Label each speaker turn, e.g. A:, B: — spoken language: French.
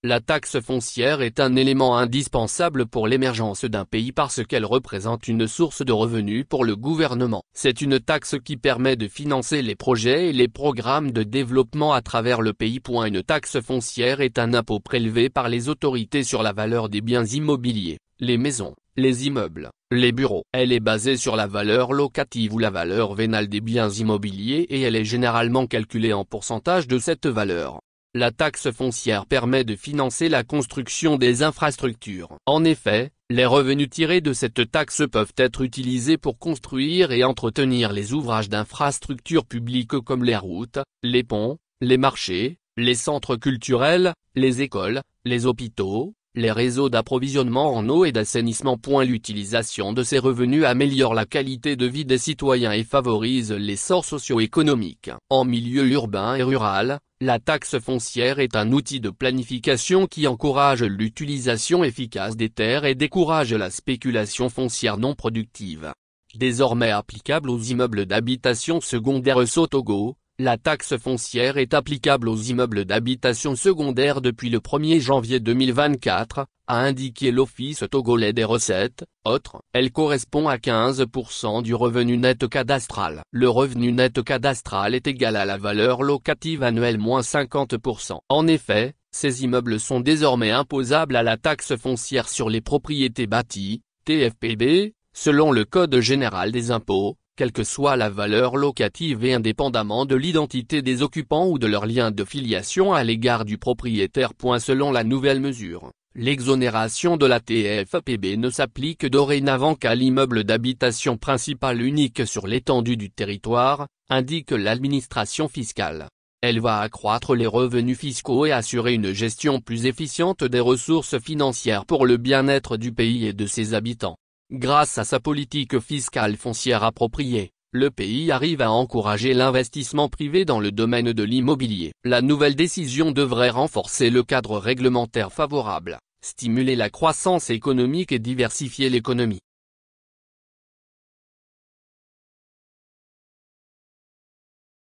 A: La taxe foncière est un élément indispensable pour l'émergence d'un pays parce qu'elle représente une source de revenus pour le gouvernement. C'est une taxe qui permet de financer les projets et les programmes de développement à travers le pays. Une taxe foncière est un impôt prélevé par les autorités sur la valeur des biens immobiliers, les maisons, les immeubles, les bureaux. Elle est basée sur la valeur locative ou la valeur vénale des biens immobiliers et elle est généralement calculée en pourcentage de cette valeur. La taxe foncière permet de financer la construction des infrastructures. En effet, les revenus tirés de cette taxe peuvent être utilisés pour construire et entretenir les ouvrages d'infrastructures publiques comme les routes, les ponts, les marchés, les centres culturels, les écoles, les hôpitaux, les réseaux d'approvisionnement en eau et d'assainissement. L'utilisation de ces revenus améliore la qualité de vie des citoyens et favorise l'essor socio-économique. En milieu urbain et rural, la taxe foncière est un outil de planification qui encourage l'utilisation efficace des terres et décourage la spéculation foncière non productive. Désormais applicable aux immeubles d'habitation secondaire au Togo, la taxe foncière est applicable aux immeubles d'habitation secondaire depuis le 1er janvier 2024, a indiqué l'Office togolais des recettes. Autre, elle correspond à 15% du revenu net cadastral. Le revenu net cadastral est égal à la valeur locative annuelle moins 50%. En effet, ces immeubles sont désormais imposables à la taxe foncière sur les propriétés bâties, TFPB, selon le Code général des impôts, quelle que soit la valeur locative et indépendamment de l'identité des occupants ou de leur lien de filiation à l'égard du propriétaire. Selon la nouvelle mesure, l'exonération de la TFPB ne s'applique dorénavant qu'à l'immeuble d'habitation principal unique sur l'étendue du territoire, indique l'administration fiscale. Elle va accroître les revenus fiscaux et assurer une gestion plus efficiente des ressources financières pour le bien-être du pays et de ses habitants. Grâce à sa politique fiscale foncière appropriée, le pays arrive à encourager l'investissement privé dans le domaine de l'immobilier. La nouvelle décision devrait renforcer le cadre réglementaire favorable, stimuler la croissance économique et diversifier l'économie.